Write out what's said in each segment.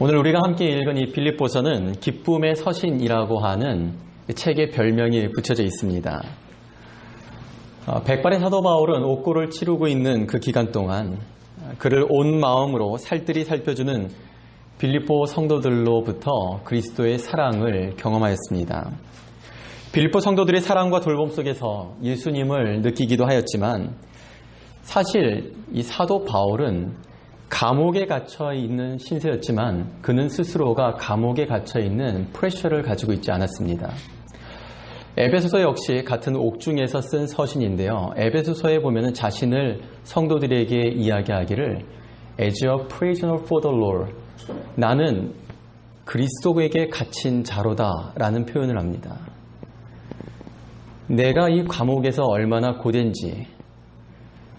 오늘 우리가 함께 읽은 이 빌립보서는 기쁨의 서신이라고 하는 책의 별명이 붙여져 있습니다. 백발의 사도 바울은 옥고를 치르고 있는 그 기간 동안 그를 온 마음으로 살뜰히 살펴주는 빌립보 성도들로부터 그리스도의 사랑을 경험하였습니다. 빌립보 성도들의 사랑과 돌봄 속에서 예수님을 느끼기도 하였지만 사실 이 사도 바울은 감옥에 갇혀 있는 신세였지만 그는 스스로가 감옥에 갇혀 있는 프레셔를 가지고 있지 않았습니다. 에베소서 역시 같은 옥중에서 쓴 서신인데요. 에베소서에 보면 자신을 성도들에게 이야기하기를 As a prisoner for the Lord, 나는 그리스도에게 갇힌 자로다 라는 표현을 합니다. 내가 이 감옥에서 얼마나 고된지,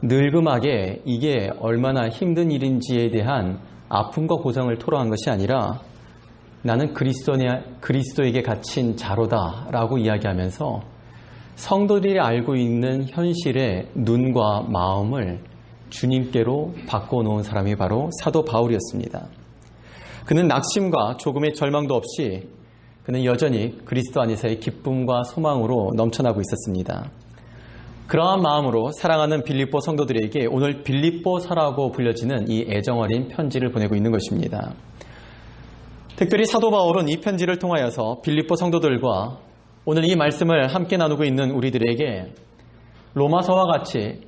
늙음하게 이게 얼마나 힘든 일인지에 대한 아픔과 고생을 토로한 것이 아니라 나는 그리스도에게 갇힌 자로다 라고 이야기하면서 성도들이 알고 있는 현실의 눈과 마음을 주님께로 바꿔놓은 사람이 바로 사도 바울이었습니다. 그는 낙심과 조금의 절망도 없이 그는 여전히 그리스도 안에서의 기쁨과 소망으로 넘쳐나고 있었습니다. 그러한 마음으로 사랑하는 빌립보 성도들에게 오늘 빌립보서라고 불려지는 이 애정어린 편지를 보내고 있는 것입니다. 특별히 사도 바울은 이 편지를 통하여서 빌립보 성도들과 오늘 이 말씀을 함께 나누고 있는 우리들에게 로마서와 같이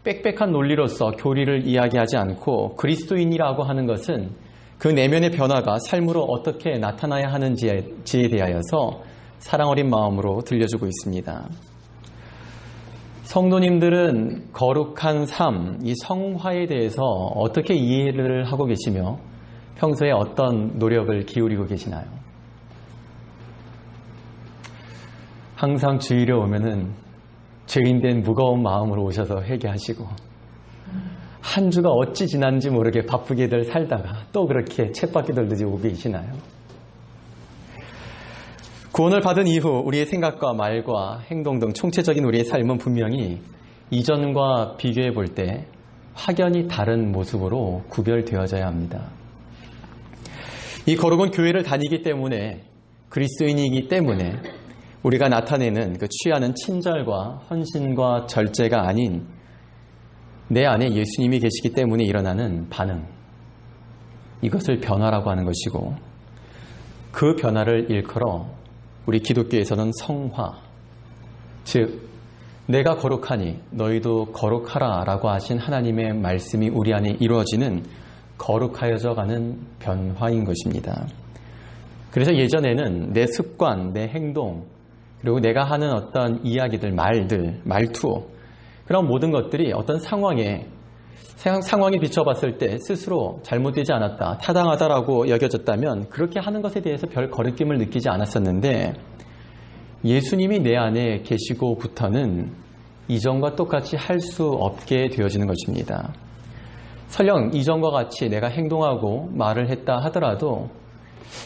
빽빽한 논리로서 교리를 이야기하지 않고 그리스도인이라고 하는 것은 그 내면의 변화가 삶으로 어떻게 나타나야 하는지에 대하여서 사랑어린 마음으로 들려주고 있습니다. 성도님들은 거룩한 삶, 이 성화에 대해서 어떻게 이해를 하고 계시며 평소에 어떤 노력을 기울이고 계시나요? 항상 주일에 오면은 죄인된 무거운 마음으로 오셔서 회개하시고 한 주가 어찌 지났는지 모르게 바쁘게들 살다가 또 그렇게 쳇바퀴 돌듯이 오고 계시나요? 구원을 받은 이후 우리의 생각과 말과 행동 등 총체적인 우리의 삶은 분명히 이전과 비교해 볼 때 확연히 다른 모습으로 구별되어져야 합니다. 이 거룩한 교회를 다니기 때문에 그리스도인이기 때문에 우리가 나타내는 그 취하는 친절과 헌신과 절제가 아닌 내 안에 예수님이 계시기 때문에 일어나는 반응, 이것을 변화라고 하는 것이고 그 변화를 일컬어 우리 기독교에서는 성화, 즉 내가 거룩하니 너희도 거룩하라 라고 하신 하나님의 말씀이 우리 안에 이루어지는 거룩하여져 가는 변화인 것입니다. 그래서 예전에는 내 습관, 내 행동, 그리고 내가 하는 어떤 이야기들, 말들, 말투, 그런 모든 것들이 어떤 상황에 비춰봤을 때 스스로 잘못되지 않았다, 타당하다라고 여겨졌다면 그렇게 하는 것에 대해서 별 거리낌을 느끼지 않았었는데 예수님이 내 안에 계시고부터는 이전과 똑같이 할 수 없게 되어지는 것입니다. 설령 이전과 같이 내가 행동하고 말을 했다 하더라도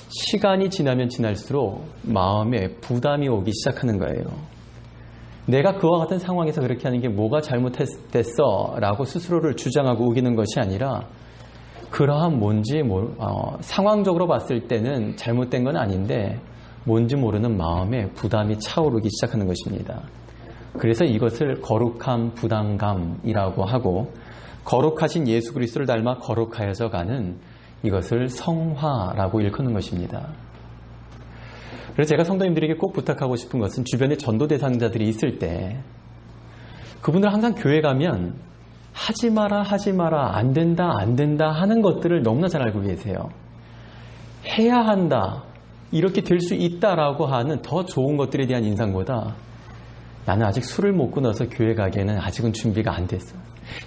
시간이 지나면 지날수록 마음에 부담이 오기 시작하는 거예요. 내가 그와 같은 상황에서 그렇게 하는 게 뭐가 잘못됐어 라고 스스로를 주장하고 우기는 것이 아니라 그러한 뭔지 상황적으로 봤을 때는 잘못된 건 아닌데 뭔지 모르는 마음에 부담이 차오르기 시작하는 것입니다. 그래서 이것을 거룩한 부담감이라고 하고 거룩하신 예수 그리스도를 닮아 거룩하여져 가는 이것을 성화라고 일컫는 것입니다. 그래서 제가 성도님들에게 꼭 부탁하고 싶은 것은 주변에 전도 대상자들이 있을 때 그분들 항상 교회 가면 하지 마라 안 된다 하는 것들을 너무나 잘 알고 계세요. 해야 한다, 이렇게 될 수 있다라고 하는 더 좋은 것들에 대한 인상보다 나는 아직 술을 못 끊어서 교회 가기에는 아직은 준비가 안 됐어.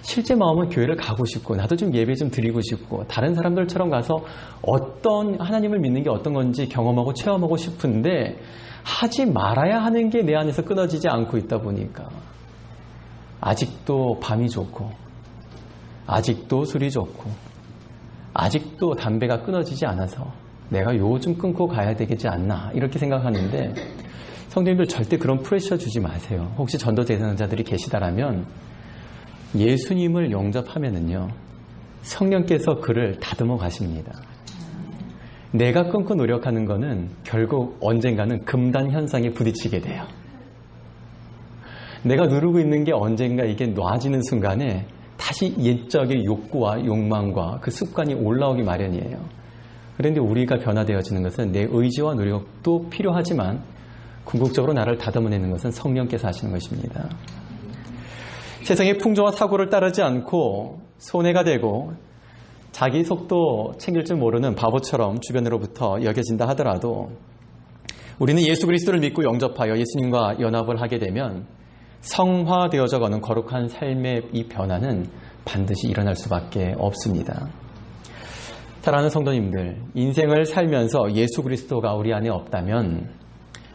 실제 마음은 교회를 가고 싶고 나도 좀 예배 좀 드리고 싶고 다른 사람들처럼 가서 어떤 하나님을 믿는 게 어떤 건지 경험하고 체험하고 싶은데 하지 말아야 하는 게 내 안에서 끊어지지 않고 있다 보니까 아직도 밤이 좋고 아직도 술이 좋고 아직도 담배가 끊어지지 않아서 내가 요즘 끊고 가야 되겠지 않나 이렇게 생각하는데 성도님들 절대 그런 프레셔 주지 마세요. 혹시 전도 대상자들이 계시다라면 예수님을 영접하면은요 성령께서 그를 다듬어 가십니다. 내가 끊고 노력하는 거는 결국 언젠가는 금단 현상에 부딪히게 돼요. 내가 누르고 있는 게 언젠가 이게 놔지는 순간에 다시 옛적의 욕구와 욕망과 그 습관이 올라오기 마련이에요. 그런데 우리가 변화되어지는 것은 내 의지와 노력도 필요하지만 궁극적으로 나를 다듬어내는 것은 성령께서 하시는 것입니다. 세상의 풍조와 사고를 따르지 않고 손해가 되고 자기 속도 챙길 줄 모르는 바보처럼 주변으로부터 여겨진다 하더라도 우리는 예수 그리스도를 믿고 영접하여 예수님과 연합을 하게 되면 성화되어져가는 거룩한 삶의 이 변화는 반드시 일어날 수밖에 없습니다. 사랑하는 성도님들, 인생을 살면서 예수 그리스도가 우리 안에 없다면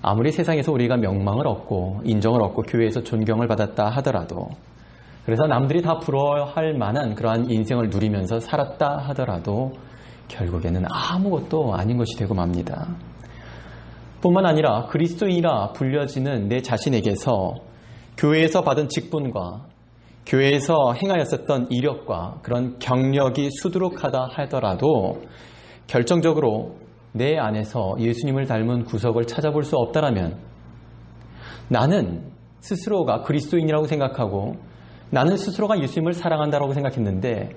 아무리 세상에서 우리가 명망을 얻고 인정을 얻고 교회에서 존경을 받았다 하더라도 그래서 남들이 다 부러워할 만한 그러한 인생을 누리면서 살았다 하더라도 결국에는 아무것도 아닌 것이 되고 맙니다. 뿐만 아니라 그리스도인이라 불려지는 내 자신에게서 교회에서 받은 직분과 교회에서 행하였었던 이력과 그런 경력이 수두룩하다 하더라도 결정적으로 내 안에서 예수님을 닮은 구석을 찾아볼 수 없다라면 나는 스스로가 그리스도인이라고 생각하고 나는 스스로가 예수님을 사랑한다라고 생각했는데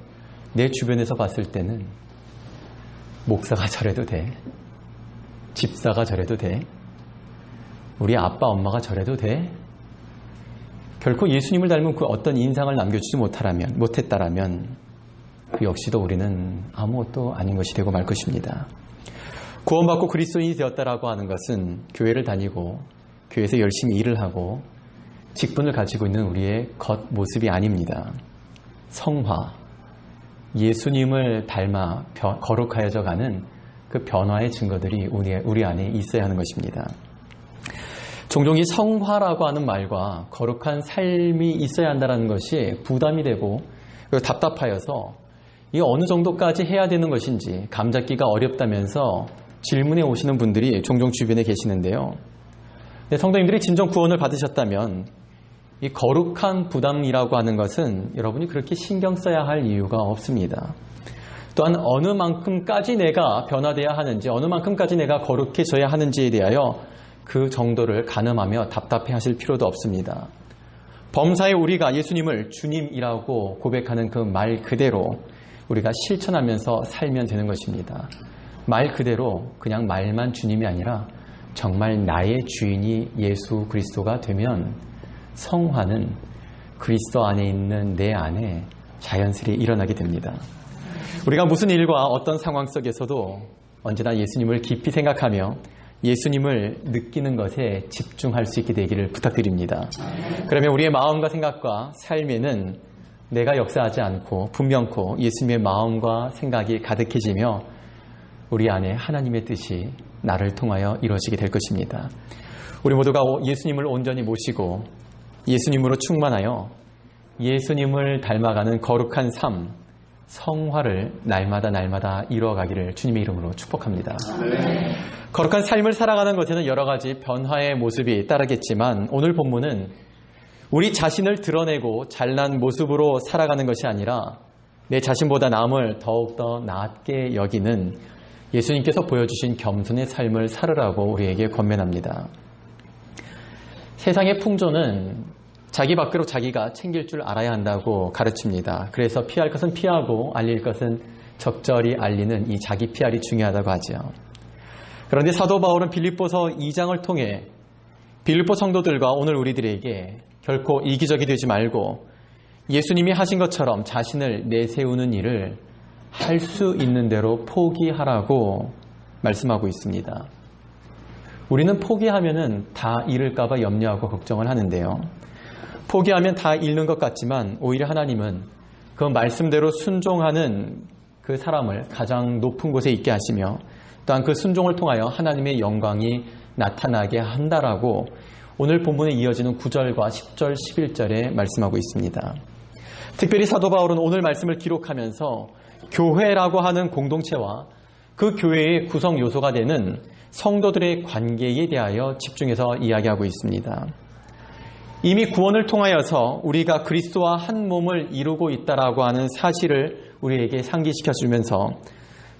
내 주변에서 봤을 때는 목사가 저래도 돼, 집사가 저래도 돼, 우리 아빠 엄마가 저래도 돼. 결코 예수님을 닮은 그 어떤 인상을 남겨주지 못했다라면 그 역시도 우리는 아무것도 아닌 것이 되고 말 것입니다. 구원받고 그리스도인이 되었다라고 하는 것은 교회를 다니고 교회에서 열심히 일을 하고 직분을 가지고 있는 우리의 겉모습이 아닙니다. 성화, 예수님을 닮아 거룩하여져 가는 그 변화의 증거들이 우리 안에 있어야 하는 것입니다. 종종 이 성화라고 하는 말과 거룩한 삶이 있어야 한다는 것이 부담이 되고 답답하여서 이 어느 정도까지 해야 되는 것인지 감잡기가 어렵다면서 질문해 오시는 분들이 종종 주변에 계시는데요. 성도님들이 진정 구원을 받으셨다면 이 거룩한 부담이라고 하는 것은 여러분이 그렇게 신경 써야 할 이유가 없습니다. 또한 어느 만큼까지 내가 변화되어야 하는지 어느 만큼까지 내가 거룩해져야 하는지에 대하여 그 정도를 가늠하며 답답해 하실 필요도 없습니다. 범사에 우리가 예수님을 주님이라고 고백하는 그 말 그대로 우리가 실천하면서 살면 되는 것입니다. 말 그대로 그냥 말만 주님이 아니라 정말 나의 주인이 예수 그리스도가 되면 성화는 그리스도 안에 있는 내 안에 자연스레 일어나게 됩니다. 우리가 무슨 일과 어떤 상황 속에서도 언제나 예수님을 깊이 생각하며 예수님을 느끼는 것에 집중할 수 있게 되기를 부탁드립니다. 그러면 우리의 마음과 생각과 삶에는 내가 역사하지 않고 분명코 예수님의 마음과 생각이 가득해지며 우리 안에 하나님의 뜻이 나를 통하여 이루어지게 될 것입니다. 우리 모두가 예수님을 온전히 모시고 예수님으로 충만하여 예수님을 닮아가는 거룩한 삶, 성화를 날마다 이루어가기를 주님의 이름으로 축복합니다. 네. 거룩한 삶을 살아가는 것에는 여러 가지 변화의 모습이 따르겠지만 오늘 본문은 우리 자신을 드러내고 잘난 모습으로 살아가는 것이 아니라 내 자신보다 남을 더욱더 낫게 여기는 예수님께서 보여주신 겸손의 삶을 살으라고 우리에게 권면합니다. 세상의 풍조는 자기 밖으로 자기가 챙길 줄 알아야 한다고 가르칩니다. 그래서 피할 것은 피하고 알릴 것은 적절히 알리는 이 자기 PR이 중요하다고 하죠. 그런데 사도 바울은 빌립보서 2장을 통해 빌립보 성도들과 오늘 우리들에게 결코 이기적이 되지 말고 예수님이 하신 것처럼 자신을 내세우는 일을 할 수 있는 대로 포기하라고 말씀하고 있습니다. 우리는 포기하면은 다 잃을까봐 염려하고 걱정을 하는데요. 포기하면 다 잃는 것 같지만 오히려 하나님은 그 말씀대로 순종하는 그 사람을 가장 높은 곳에 있게 하시며 또한 그 순종을 통하여 하나님의 영광이 나타나게 한다라고 오늘 본문에 이어지는 9절과 10절, 11절에 말씀하고 있습니다. 특별히 사도 바울은 오늘 말씀을 기록하면서 교회라고 하는 공동체와 그 교회의 구성 요소가 되는 성도들의 관계에 대하여 집중해서 이야기하고 있습니다. 이미 구원을 통하여서 우리가 그리스도와 한 몸을 이루고 있다라고 하는 사실을 우리에게 상기시켜 주면서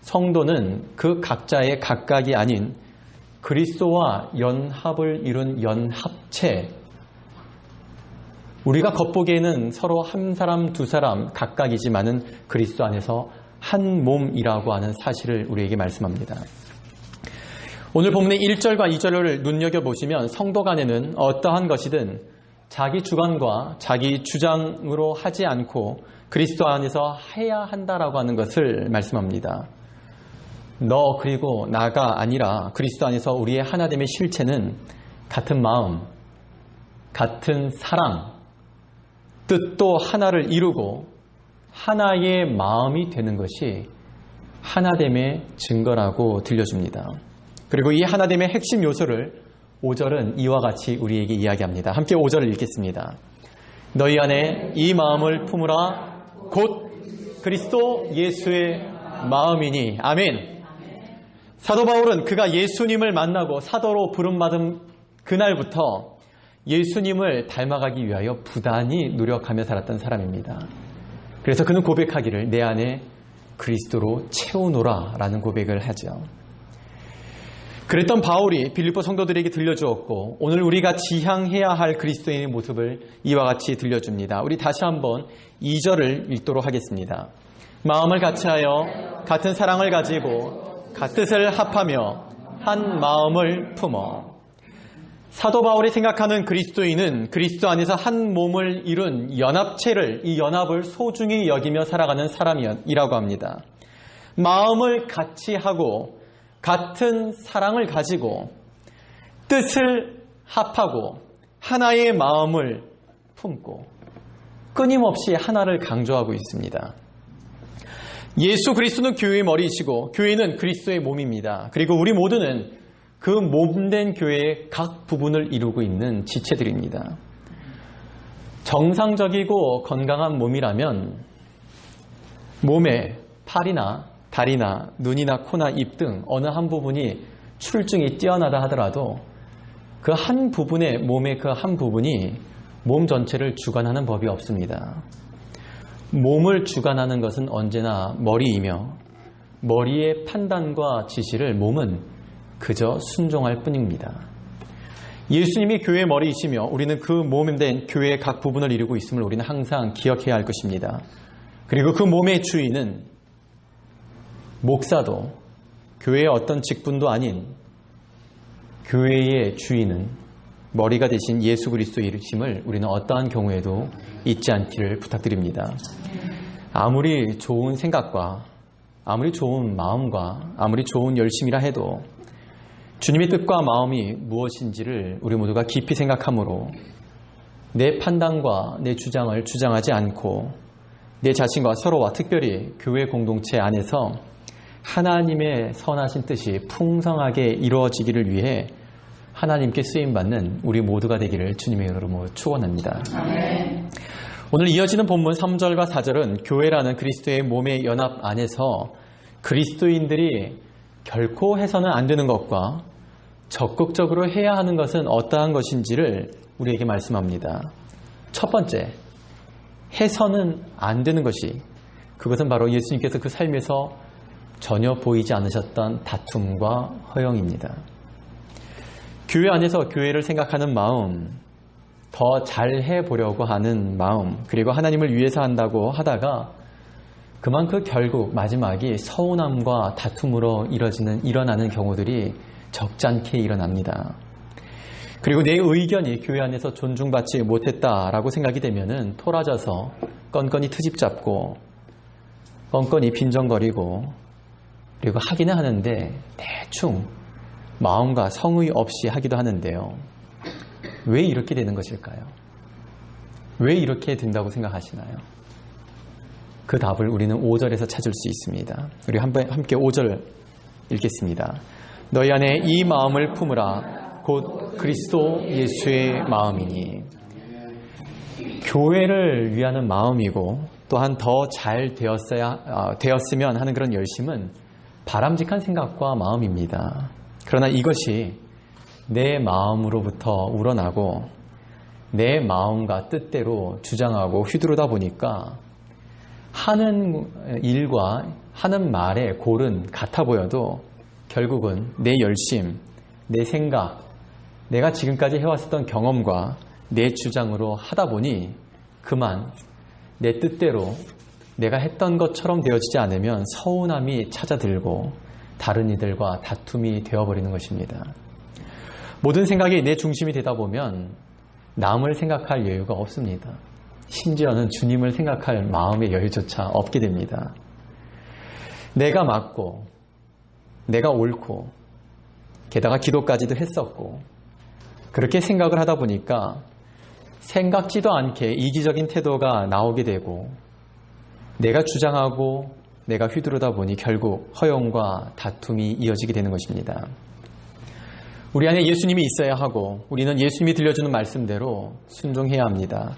성도는 그 각자의 각각이 아닌 그리스도와 연합을 이룬 연합체, 우리가 겉보기에는 서로 한 사람 두 사람 각각이지만은 그리스도 안에서 한 몸이라고 하는 사실을 우리에게 말씀합니다. 오늘 본문의 1절과 2절을 눈여겨보시면 성도 간에는 어떠한 것이든 자기 주관과 자기 주장으로 하지 않고 그리스도 안에서 해야 한다라고 하는 것을 말씀합니다. 너 그리고 나가 아니라 그리스도 안에서 우리의 하나됨의 실체는 같은 마음, 같은 사랑, 뜻도 하나를 이루고 하나의 마음이 되는 것이 하나됨의 증거라고 들려줍니다. 그리고 이 하나됨의 핵심 요소를 5절은 이와 같이 우리에게 이야기합니다. 함께 5절을 읽겠습니다. 너희 안에 이 마음을 품으라 곧 그리스도 예수의 마음이니. 아멘. 사도 바울은 그가 예수님을 만나고 사도로 부름받은 그날부터 예수님을 닮아가기 위하여 부단히 노력하며 살았던 사람입니다. 그래서 그는 고백하기를 내 안에 그리스도로 채우노라 라는 고백을 하죠. 그랬던 바울이 빌립보 성도들에게 들려주었고 오늘 우리가 지향해야 할 그리스도인의 모습을 이와 같이 들려줍니다. 우리 다시 한번 2절을 읽도록 하겠습니다. 마음을 같이하여 같은 사랑을 가지고 같뜻을 합하며 한 마음을 품어. 사도 바울이 생각하는 그리스도인은 그리스도 안에서 한 몸을 이룬 연합체를, 이 연합을 소중히 여기며 살아가는 사람이라고 합니다. 마음을 같이 하고 같은 사랑을 가지고 뜻을 합하고 하나의 마음을 품고 끊임없이 하나를 강조하고 있습니다. 예수 그리스도는 교회의 머리이시고 교회는 그리스도의 몸입니다. 그리고 우리 모두는 그 몸된 교회의 각 부분을 이루고 있는 지체들입니다. 정상적이고 건강한 몸이라면 몸에 팔이나 다리나 눈이나 코나 입 등 어느 한 부분이 출중이 뛰어나다 하더라도 그 한 부분의 몸의 그 한 부분이 몸 전체를 주관하는 법이 없습니다. 몸을 주관하는 것은 언제나 머리이며 머리의 판단과 지시를 몸은 그저 순종할 뿐입니다. 예수님이 교회의 머리이시며 우리는 그 몸된 교회의 각 부분을 이루고 있음을 우리는 항상 기억해야 할 것입니다. 그리고 그 몸의 주인은 목사도 교회의 어떤 직분도 아닌 교회의 주인은 머리가 되신 예수 그리스도이심을 우리는 어떠한 경우에도 잊지 않기를 부탁드립니다. 아무리 좋은 생각과 아무리 좋은 마음과 아무리 좋은 열심이라 해도 주님의 뜻과 마음이 무엇인지를 우리 모두가 깊이 생각하므로 내 판단과 내 주장을 주장하지 않고 내 자신과 서로와 특별히 교회 공동체 안에서 하나님의 선하신 뜻이 풍성하게 이루어지기를 위해 하나님께 쓰임받는 우리 모두가 되기를 주님의 이름으로 축원합니다. 아멘. 오늘 이어지는 본문 3절과 4절은 교회라는 그리스도의 몸의 연합 안에서 그리스도인들이 결코 해서는 안 되는 것과 적극적으로 해야 하는 것은 어떠한 것인지를 우리에게 말씀합니다. 첫 번째, 해서는 안 되는 것이, 그것은 바로 예수님께서 그 삶에서 전혀 보이지 않으셨던 다툼과 허영입니다. 교회 안에서 교회를 생각하는 마음, 더 잘해 보려고 하는 마음, 그리고 하나님을 위해서 한다고 하다가 그만큼 결국 마지막이 서운함과 다툼으로 일어나는 경우들이 적잖게 일어납니다. 그리고 내 의견이 교회 안에서 존중받지 못했다라고 생각이 되면은 토라져서 건건이 트집 잡고 건건이 빈정거리고 그리고 하기는 하는데 대충 마음과 성의 없이 하기도 하는데요. 왜 이렇게 되는 것일까요? 왜 이렇게 된다고 생각하시나요? 그 답을 우리는 5절에서 찾을 수 있습니다. 우리 함께 5절 읽겠습니다. 너희 안에 이 마음을 품으라 곧 그리스도 예수의 마음이니. 교회를 위하는 마음이고 또한 더 잘 되었으면 하는 그런 열심은 바람직한 생각과 마음입니다. 그러나 이것이 내 마음으로부터 우러나고 내 마음과 뜻대로 주장하고 휘두르다 보니까 하는 일과 하는 말의 골은 같아 보여도 결국은 내 열심, 내 생각, 내가 지금까지 해왔었던 경험과 내 주장으로 하다 보니 그만 내 뜻대로 내가 했던 것처럼 되어지지 않으면 서운함이 찾아들고 다른 이들과 다툼이 되어버리는 것입니다. 모든 생각이 내 중심이 되다 보면 남을 생각할 여유가 없습니다. 심지어는 주님을 생각할 마음의 여유조차 없게 됩니다. 내가 맞고 내가 옳고 게다가 기도까지도 했었고 그렇게 생각을 하다 보니까 생각지도 않게 이기적인 태도가 나오게 되고 내가 주장하고 내가 휘두르다 보니 결국 허용과 다툼이 이어지게 되는 것입니다. 우리 안에 예수님이 있어야 하고 우리는 예수님이 들려주는 말씀대로 순종해야 합니다.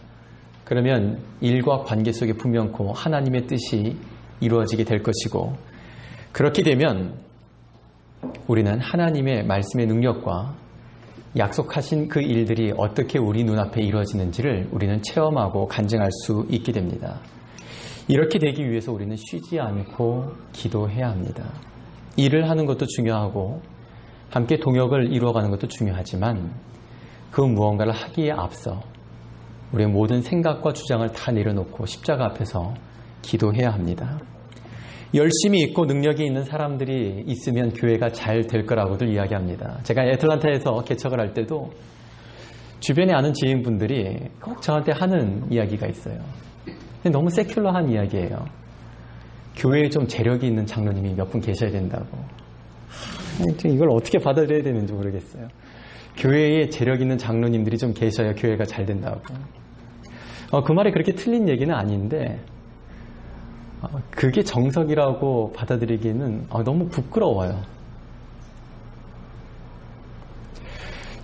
그러면 일과 관계 속에 분명코 하나님의 뜻이 이루어지게 될 것이고 그렇게 되면 우리는 하나님의 말씀의 능력과 약속하신 그 일들이 어떻게 우리 눈앞에 이루어지는지를 우리는 체험하고 간증할 수 있게 됩니다. 이렇게 되기 위해서 우리는 쉬지 않고 기도해야 합니다. 일을 하는 것도 중요하고 함께 동역을 이루어가는 것도 중요하지만 그 무언가를 하기에 앞서 우리의 모든 생각과 주장을 다 내려놓고 십자가 앞에서 기도해야 합니다. 열심히 있고 능력이 있는 사람들이 있으면 교회가 잘 될 거라고들 이야기합니다. 제가 애틀란타에서 개척을 할 때도 주변에 아는 지인분들이 꼭 저한테 하는 이야기가 있어요. 근데 너무 세큘러한 이야기예요. 교회에 좀 재력이 있는 장로님이 몇 분 계셔야 된다고. 이걸 어떻게 받아들여야 되는지 모르겠어요. 교회에 재력 있는 장로님들이 좀 계셔야 교회가 잘 된다고. 그 말이 그렇게 틀린 얘기는 아닌데 그게 정석이라고 받아들이기는 너무 부끄러워요.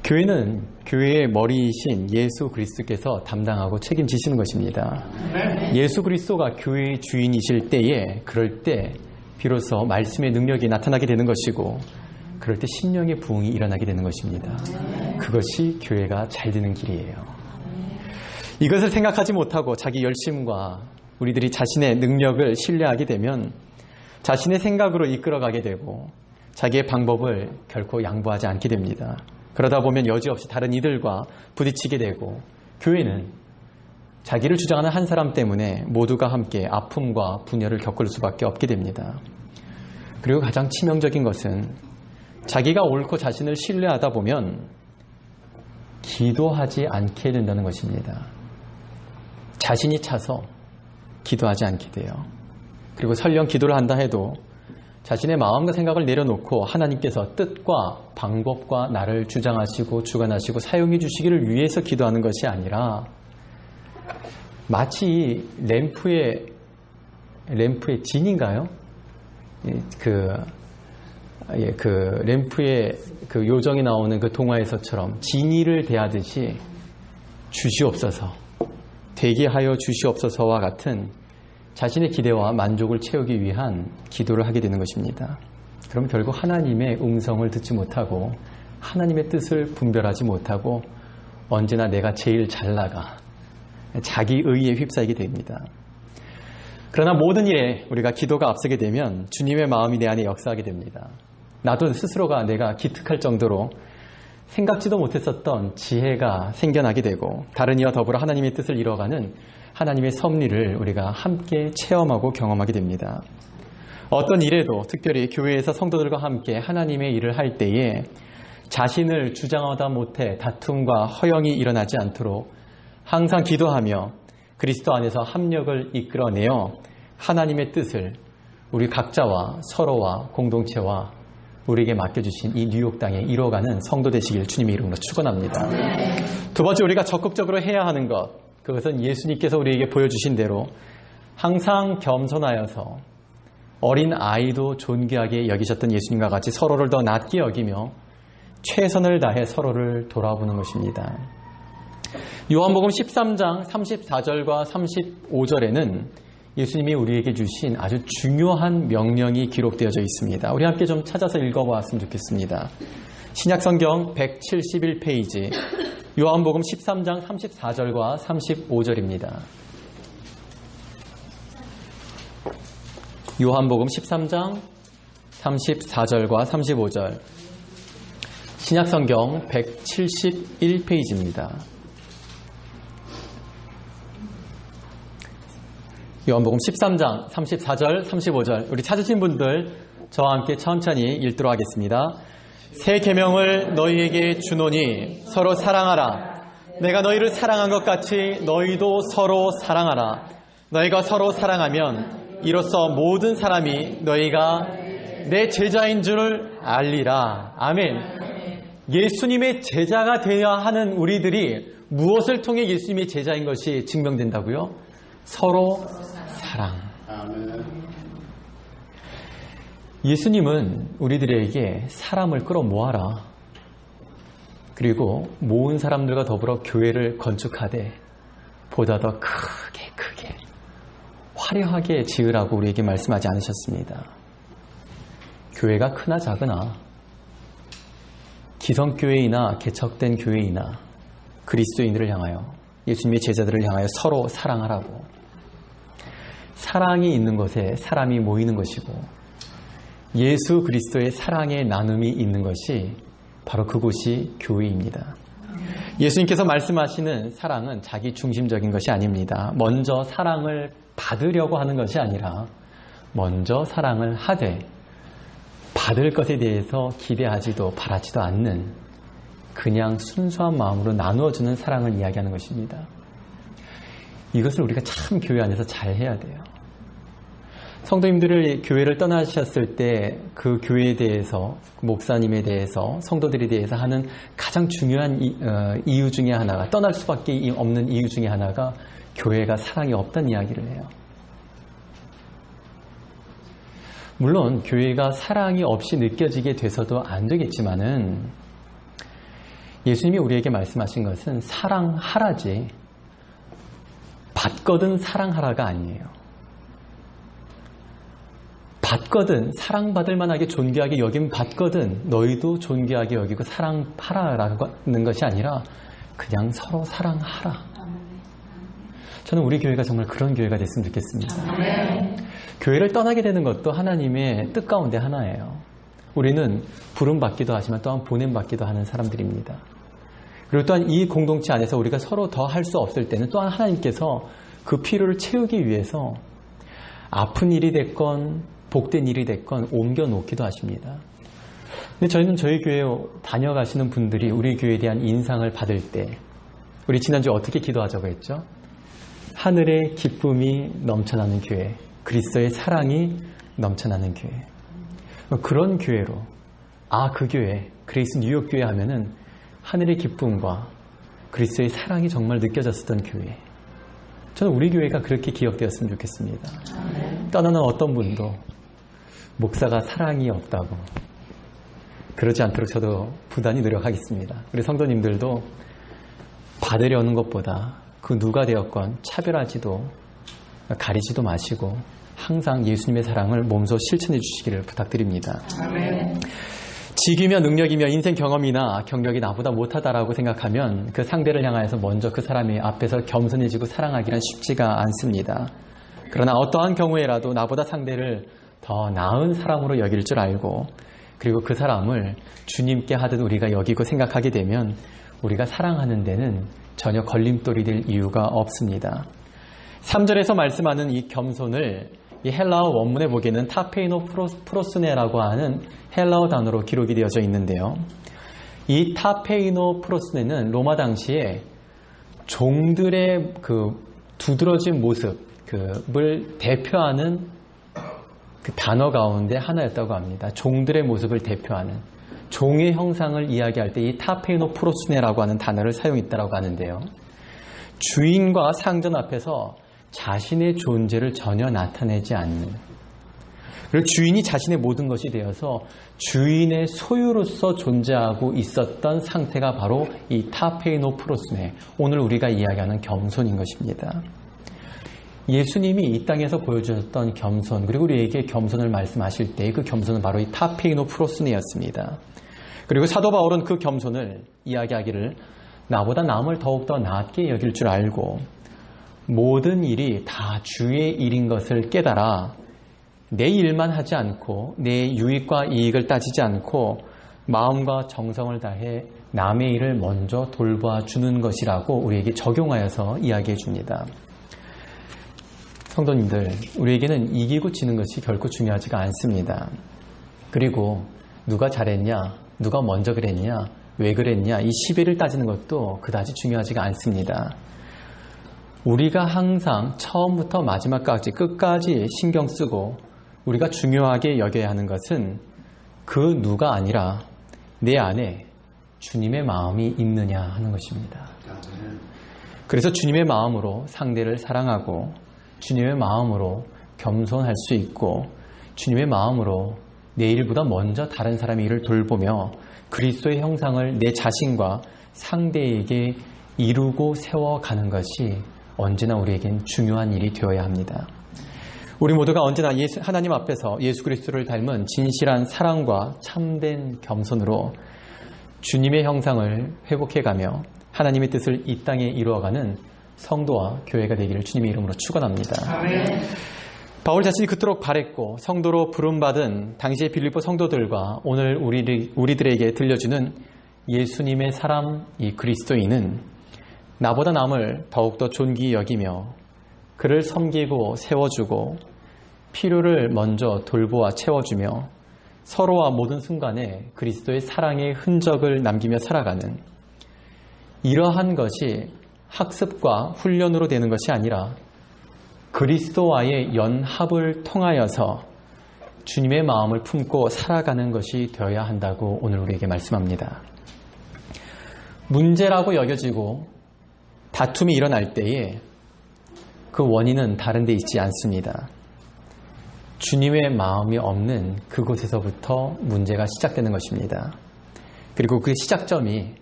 교회는 교회의 머리이신 예수 그리스도께서 담당하고 책임지시는 것입니다. 예수 그리스도가 교회의 주인이실 때에 그럴 때 비로소 말씀의 능력이 나타나게 되는 것이고 그럴 때 심령의 부흥이 일어나게 되는 것입니다. 그것이 교회가 잘 되는 길이에요. 이것을 생각하지 못하고 자기 열심과 우리들이 자신의 능력을 신뢰하게 되면 자신의 생각으로 이끌어가게 되고 자기의 방법을 결코 양보하지 않게 됩니다. 그러다 보면 여지없이 다른 이들과 부딪히게 되고 교회는 자기를 주장하는 한 사람 때문에 모두가 함께 아픔과 분열을 겪을 수밖에 없게 됩니다. 그리고 가장 치명적인 것은 자기가 옳고 자신을 신뢰하다 보면 기도하지 않게 된다는 것입니다. 자신이 차서 기도하지 않게 돼요. 그리고 설령 기도를 한다 해도 자신의 마음과 생각을 내려놓고 하나님께서 뜻과 방법과 나를 주장하시고 주관하시고 사용해 주시기를 위해서 기도하는 것이 아니라 마치 램프의 진인가요? 그 램프의 그 요정이 나오는 그 동화에서처럼 진이를 대하듯이 주시옵소서, 되게 하여 주시옵소서와 같은 자신의 기대와 만족을 채우기 위한 기도를 하게 되는 것입니다. 그럼 결국 하나님의 음성을 듣지 못하고 하나님의 뜻을 분별하지 못하고 언제나 내가 제일 잘 나가 자기 의에 휩싸이게 됩니다. 그러나 모든 일에 우리가 기도가 앞서게 되면 주님의 마음이 내 안에 역사하게 됩니다. 나도 스스로가 내가 기특할 정도로 생각지도 못했었던 지혜가 생겨나게 되고 다른 이와 더불어 하나님의 뜻을 이뤄가는 하나님의 섭리를 우리가 함께 체험하고 경험하게 됩니다. 어떤 일에도 특별히 교회에서 성도들과 함께 하나님의 일을 할 때에 자신을 주장하다 못해 다툼과 허영이 일어나지 않도록 항상 기도하며 그리스도 안에서 합력을 이끌어내어 하나님의 뜻을 우리 각자와 서로와 공동체와 우리에게 맡겨주신 이 뉴욕 땅에 이뤄가는 성도 되시길 주님의 이름으로 축원합니다. 두 번째, 우리가 적극적으로 해야 하는 것, 그것은 예수님께서 우리에게 보여주신 대로 항상 겸손하여서 어린 아이도 존귀하게 여기셨던 예수님과 같이 서로를 더 낮게 여기며 최선을 다해 서로를 돌아보는 것입니다. 요한복음 13장 34절과 35절에는 예수님이 우리에게 주신 아주 중요한 명령이 기록되어져 있습니다. 우리 함께 좀 찾아서 읽어보았으면 좋겠습니다. 신약성경 171페이지 요한복음 13장 34절과 35절입니다. 요한복음 13장 34절과 35절, 신약성경 171페이지입니다. 요한복음 13장 34절 35절, 우리 찾으신 분들 저와 함께 천천히 읽도록 하겠습니다. 새 계명을 너희에게 주노니 서로 사랑하라. 내가 너희를 사랑한 것 같이 너희도 서로 사랑하라. 너희가 서로 사랑하면 이로써 모든 사람이 너희가 내 제자인 줄 알리라. 아멘. 예수님의 제자가 되어야 하는 우리들이 무엇을 통해 예수님의 제자인 것이 증명된다고요? 서로 사랑. 예수님은 우리들에게 사람을 끌어모아라. 그리고 모은 사람들과 더불어 교회를 건축하되 보다 더 크게 화려하게 지으라고 우리에게 말씀하지 않으셨습니다. 교회가 크나 작으나, 기성교회이나 개척된 교회이나 그리스도인들을 향하여, 예수님의 제자들을 향하여 서로 사랑하라고. 사랑이 있는 곳에 사람이 모이는 것이고 예수 그리스도의 사랑의 나눔이 있는 것이 바로 그곳이 교회입니다. 예수님께서 말씀하시는 사랑은 자기 중심적인 것이 아닙니다. 먼저 사랑을 받으려고 하는 것이 아니라 먼저 사랑을 하되 받을 것에 대해서 기대하지도 바라지도 않는 그냥 순수한 마음으로 나누어주는 사랑을 이야기하는 것입니다. 이것을 우리가 참 교회 안에서 잘 해야 돼요. 성도님들을 교회를 떠나셨을 때 그 교회에 대해서, 목사님에 대해서, 성도들에 대해서 하는 가장 중요한 이유 중에 하나가, 떠날 수밖에 없는 이유 중에 하나가 교회가 사랑이 없다는 이야기를 해요. 물론 교회가 사랑이 없이 느껴지게 돼서도 안 되겠지만은 예수님이 우리에게 말씀하신 것은 사랑하라지 받거든 사랑하라가 아니에요. 받거든 사랑받을 만하게 존귀하게 여김 받거든 너희도 존귀하게 여기고 사랑하라라는 것이 아니라 그냥 서로 사랑하라. 저는 우리 교회가 정말 그런 교회가 됐으면 좋겠습니다. 교회를 떠나게 되는 것도 하나님의 뜻 가운데 하나예요. 우리는 부름받기도 하지만 또한 보냄받기도 하는 사람들입니다. 그리고 또한 이 공동체 안에서 우리가 서로 더 할 수 없을 때는 또한 하나님께서 그 필요를 채우기 위해서 아픈 일이 됐건 복된 일이 됐건 옮겨 놓기도 하십니다. 근데 저희는 저희 교회에 다녀가시는 분들이 우리 교회에 대한 인상을 받을 때 우리 지난주에 어떻게 기도하자고 했죠? 하늘의 기쁨이 넘쳐나는 교회, 그리스도의 사랑이 넘쳐나는 교회. 그런 교회로, 그 교회, 그레이스 뉴욕 교회 하면은 하늘의 기쁨과 그리스도의 사랑이 정말 느껴졌었던 교회. 저는 우리 교회가 그렇게 기억되었으면 좋겠습니다. 떠나는 어떤 분도 목사가 사랑이 없다고 그러지 않도록 저도 부단히 노력하겠습니다. 우리 성도님들도 받으려는 것보다 그 누가 되었건 차별하지도 가리지도 마시고 항상 예수님의 사랑을 몸소 실천해 주시기를 부탁드립니다. 아멘. 직위며 능력이며 인생 경험이나 경력이 나보다 못하다라고 생각하면 그 상대를 향하여서 먼저 그 사람의 앞에서 겸손해지고 사랑하기는 쉽지가 않습니다. 그러나 어떠한 경우에라도 나보다 상대를 더 나은 사람으로 여길 줄 알고 그리고 그 사람을 주님께 하듯 우리가 여기고 생각하게 되면 우리가 사랑하는 데는 전혀 걸림돌이 될 이유가 없습니다. 3절에서 말씀하는 이 겸손을 이 헬라어 원문에 보기에는 타페이노 프로스네라고 하는 헬라어 단어로 기록이 되어져 있는데요. 이 타페이노 프로스네는 로마 당시에 종들의 그 두드러진 모습을 대표하는 그 단어 가운데 하나였다고 합니다. 종들의 모습을 대표하는 종의 형상을 이야기할 때 이 타페이노 프로스네라고 하는 단어를 사용했다고 하는데요. 주인과 상전 앞에서 자신의 존재를 전혀 나타내지 않는, 그리고 주인이 자신의 모든 것이 되어서 주인의 소유로서 존재하고 있었던 상태가 바로 이 타페이노 프로스네, 오늘 우리가 이야기하는 겸손인 것입니다. 예수님이 이 땅에서 보여주셨던 겸손, 그리고 우리에게 겸손을 말씀하실 때 그 겸손은 바로 이 타페이노 프로스네였습니다. 그리고 사도 바울은 그 겸손을 이야기하기를 나보다 남을 더욱더 낫게 여길 줄 알고 모든 일이 다 주의 일인 것을 깨달아 내 일만 하지 않고 내 유익과 이익을 따지지 않고 마음과 정성을 다해 남의 일을 먼저 돌봐 주는 것이라고 우리에게 적용하여서 이야기해 줍니다. 성도님들, 우리에게는 이기고 지는 것이 결코 중요하지가 않습니다. 그리고 누가 잘했냐, 누가 먼저 그랬냐, 왜 그랬냐, 이 시비를 따지는 것도 그다지 중요하지가 않습니다. 우리가 항상 처음부터 마지막까지 끝까지 신경 쓰고 우리가 중요하게 여겨야 하는 것은 그 누가 아니라 내 안에 주님의 마음이 있느냐 하는 것입니다. 그래서 주님의 마음으로 상대를 사랑하고 주님의 마음으로 겸손할 수 있고 주님의 마음으로 내 일보다 먼저 다른 사람의 일을 돌보며 그리스도의 형상을 내 자신과 상대에게 이루고 세워가는 것이 언제나 우리에겐 중요한 일이 되어야 합니다. 우리 모두가 언제나 하나님 앞에서 예수 그리스도를 닮은 진실한 사랑과 참된 겸손으로 주님의 형상을 회복해가며 하나님의 뜻을 이 땅에 이루어가는 성도와 교회가 되기를 주님의 이름으로 축원합니다. 아멘. 바울 자신이 그토록 바랬고 성도로 부름받은 당시의 빌립보 성도들과 오늘 우리들에게 들려주는 예수님의 사람 이 그리스도인은 나보다 남을 더욱더 존귀히 여기며 그를 섬기고 세워주고 필요를 먼저 돌보아 채워주며 서로와 모든 순간에 그리스도의 사랑의 흔적을 남기며 살아가는 이러한 것이 학습과 훈련으로 되는 것이 아니라 그리스도와의 연합을 통하여서 주님의 마음을 품고 살아가는 것이 되어야 한다고 오늘 우리에게 말씀합니다. 문제라고 여겨지고 다툼이 일어날 때에 그 원인은 다른 데 있지 않습니다. 주님의 마음이 없는 그곳에서부터 문제가 시작되는 것입니다. 그리고 그 시작점이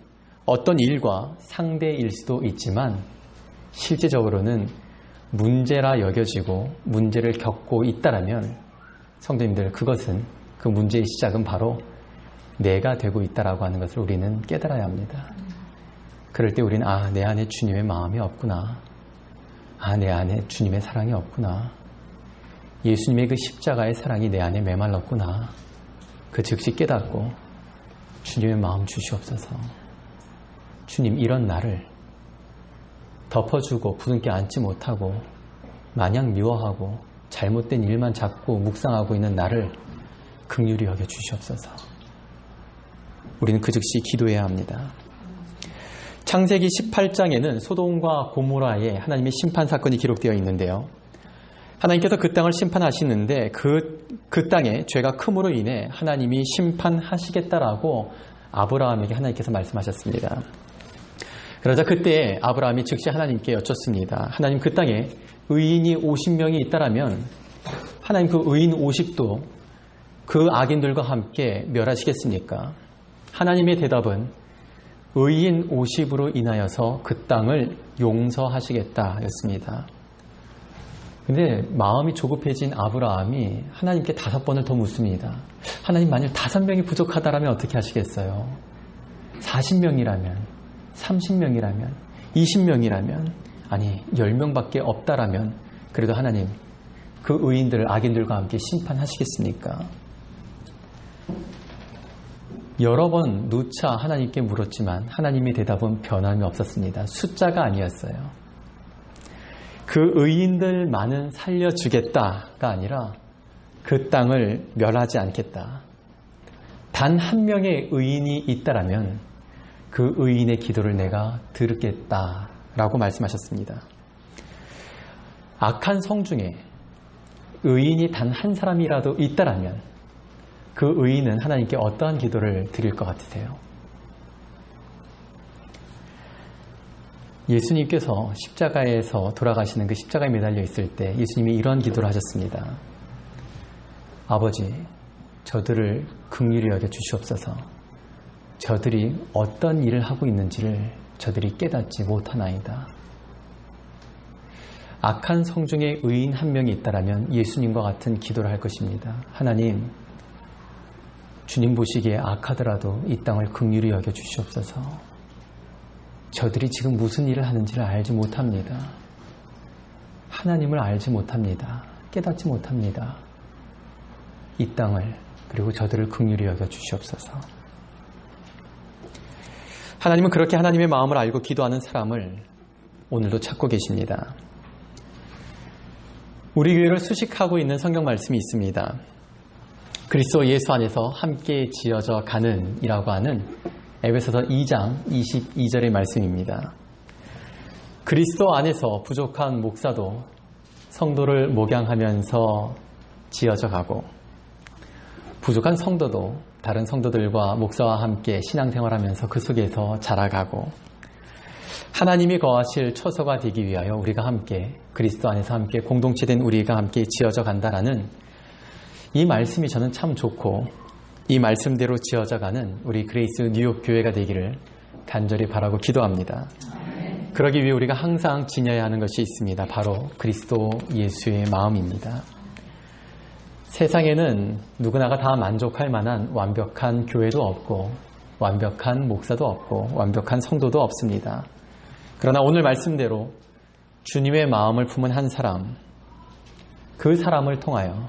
어떤 일과 상대일 수도 있지만 실제적으로는 문제라 여겨지고 문제를 겪고 있다라면 성도님들 그것은 그 문제의 시작은 바로 내가 되고 있다라고 하는 것을 우리는 깨달아야 합니다. 그럴 때 우리는 내 안에 주님의 마음이 없구나. 내 안에 주님의 사랑이 없구나. 예수님의 그 십자가의 사랑이 내 안에 메말랐구나. 그 즉시 깨닫고 주님의 마음 주시옵소서. 주님 이런 나를 덮어주고 부둥켜 안지 못하고 마냥 미워하고 잘못된 일만 잡고 묵상하고 있는 나를 긍휼히 여겨 주시옵소서. 우리는 그 즉시 기도해야 합니다. 창세기 18장에는 소돔과 고모라의 하나님의 심판 사건이 기록되어 있는데요. 하나님께서 그 땅을 심판하시는데 그 땅에 죄가 크므로 인해 하나님이 심판하시겠다라고 아브라함에게 하나님께서 말씀하셨습니다. 그러자 그때 아브라함이 즉시 하나님께 여쭙습니다. 하나님 그 땅에 의인이 50명이 있다라면 하나님 그 의인 50도 그 악인들과 함께 멸하시겠습니까? 하나님의 대답은 의인 50으로 인하여서 그 땅을 용서하시겠다 였습니다. 근데 마음이 조급해진 아브라함이 하나님께 5번을 더 묻습니다. 하나님 만일 5명이 부족하다라면 어떻게 하시겠어요? 40명이라면 30명이라면 20명이라면 아니 10명밖에 없다라면 그래도 하나님 그 의인들 악인들과 함께 심판하시겠습니까? 여러 번 누차 하나님께 물었지만 하나님의 대답은 변함이 없었습니다. 숫자가 아니었어요. 그 의인들만은 살려주겠다가 아니라 그 땅을 멸하지 않겠다. 단 한 명의 의인이 있다라면 그 의인의 기도를 내가 들겠다라고 말씀하셨습니다. 악한 성 중에 의인이 단 한 사람이라도 있다라면 그 의인은 하나님께 어떠한 기도를 드릴 것 같으세요? 예수님께서 십자가에서 돌아가시는 그 십자가에 매달려 있을 때 예수님이 이러한 기도를 하셨습니다. 아버지, 저들을 긍휼히 여겨 주시옵소서. 저들이 어떤 일을 하고 있는지를 저들이 깨닫지 못하나이다. 악한 성 중에 의인 한 명이 있다라면 예수님과 같은 기도를 할 것입니다. 하나님, 주님 보시기에 악하더라도 이 땅을 긍휼히 여겨 주시옵소서. 저들이 지금 무슨 일을 하는지를 알지 못합니다. 하나님을 알지 못합니다. 깨닫지 못합니다. 이 땅을 그리고 저들을 긍휼히 여겨 주시옵소서. 하나님은 그렇게 하나님의 마음을 알고 기도하는 사람을 오늘도 찾고 계십니다. 우리 교회를 수식하고 있는 성경 말씀이 있습니다. 그리스도 예수 안에서 함께 지어져 가는 이라고 하는 에베소서 2장 22절의 말씀입니다. 그리스도 안에서 부족한 목사도 성도를 목양하면서 지어져 가고 부족한 성도도 다른 성도들과 목사와 함께 신앙생활하면서 그 속에서 자라가고 하나님이 거하실 처소가 되기 위하여 우리가 함께 그리스도 안에서 함께 공동체된 우리가 함께 지어져 간다라는 이 말씀이 저는 참 좋고 이 말씀대로 지어져가는 우리 그레이스 뉴욕 교회가 되기를 간절히 바라고 기도합니다. 그러기 위해 우리가 항상 지녀야 하는 것이 있습니다. 바로 그리스도 예수의 마음입니다. 세상에는 누구나가 다 만족할 만한 완벽한 교회도 없고 완벽한 목사도 없고 완벽한 성도도 없습니다. 그러나 오늘 말씀대로 주님의 마음을 품은 한 사람, 그 사람을 통하여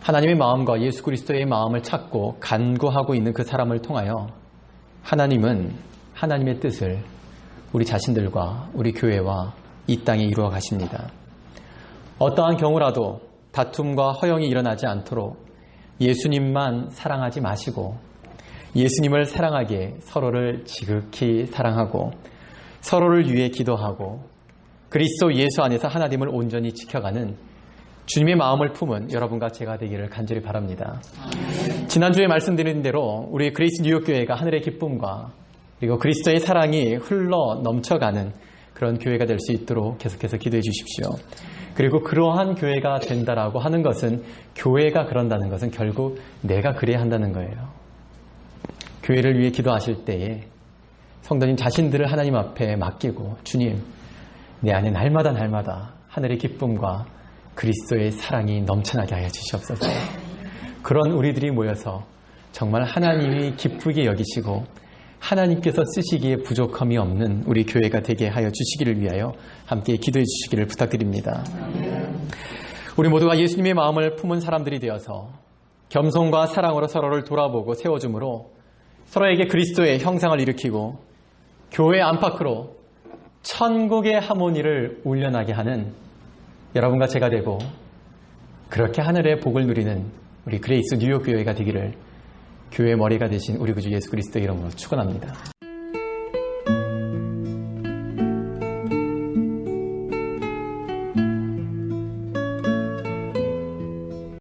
하나님의 마음과 예수 그리스도의 마음을 찾고 간구하고 있는 그 사람을 통하여 하나님은 하나님의 뜻을 우리 자신들과 우리 교회와 이 땅에 이루어 가십니다. 어떠한 경우라도 다툼과 허영이 일어나지 않도록 예수님만 사랑하지 마시고 예수님을 사랑하기에 서로를 지극히 사랑하고 서로를 위해 기도하고 그리스도 예수 안에서 하나님을 온전히 지켜가는 주님의 마음을 품은 여러분과 제가 되기를 간절히 바랍니다. 지난주에 말씀드린 대로 우리 그레이스 뉴욕 교회가 하늘의 기쁨과 그리고 그리스도의 사랑이 흘러 넘쳐가는 그런 교회가 될 수 있도록 계속해서 기도해 주십시오. 그리고 그러한 교회가 된다라고 하는 것은 교회가 그런다는 것은 결국 내가 그래야 한다는 거예요. 교회를 위해 기도하실 때에 성도님 자신들을 하나님 앞에 맡기고 주님, 내 안에 날마다 하늘의 기쁨과 그리스도의 사랑이 넘쳐나게 하여 주시옵소서. 그런 우리들이 모여서 정말 하나님이 기쁘게 여기시고 하나님께서 쓰시기에 부족함이 없는 우리 교회가 되게 하여 주시기를 위하여 함께 기도해 주시기를 부탁드립니다. 우리 모두가 예수님의 마음을 품은 사람들이 되어서 겸손과 사랑으로 서로를 돌아보고 세워줌으로 서로에게 그리스도의 형상을 일으키고 교회 안팎으로 천국의 하모니를 울려나게 하는 여러분과 제가 되고 그렇게 하늘의 복을 누리는 우리 그레이스 뉴욕 교회가 되기를 교회의 머리가 되신 우리 구주 예수 그리스도의 이름으로 축원합니다.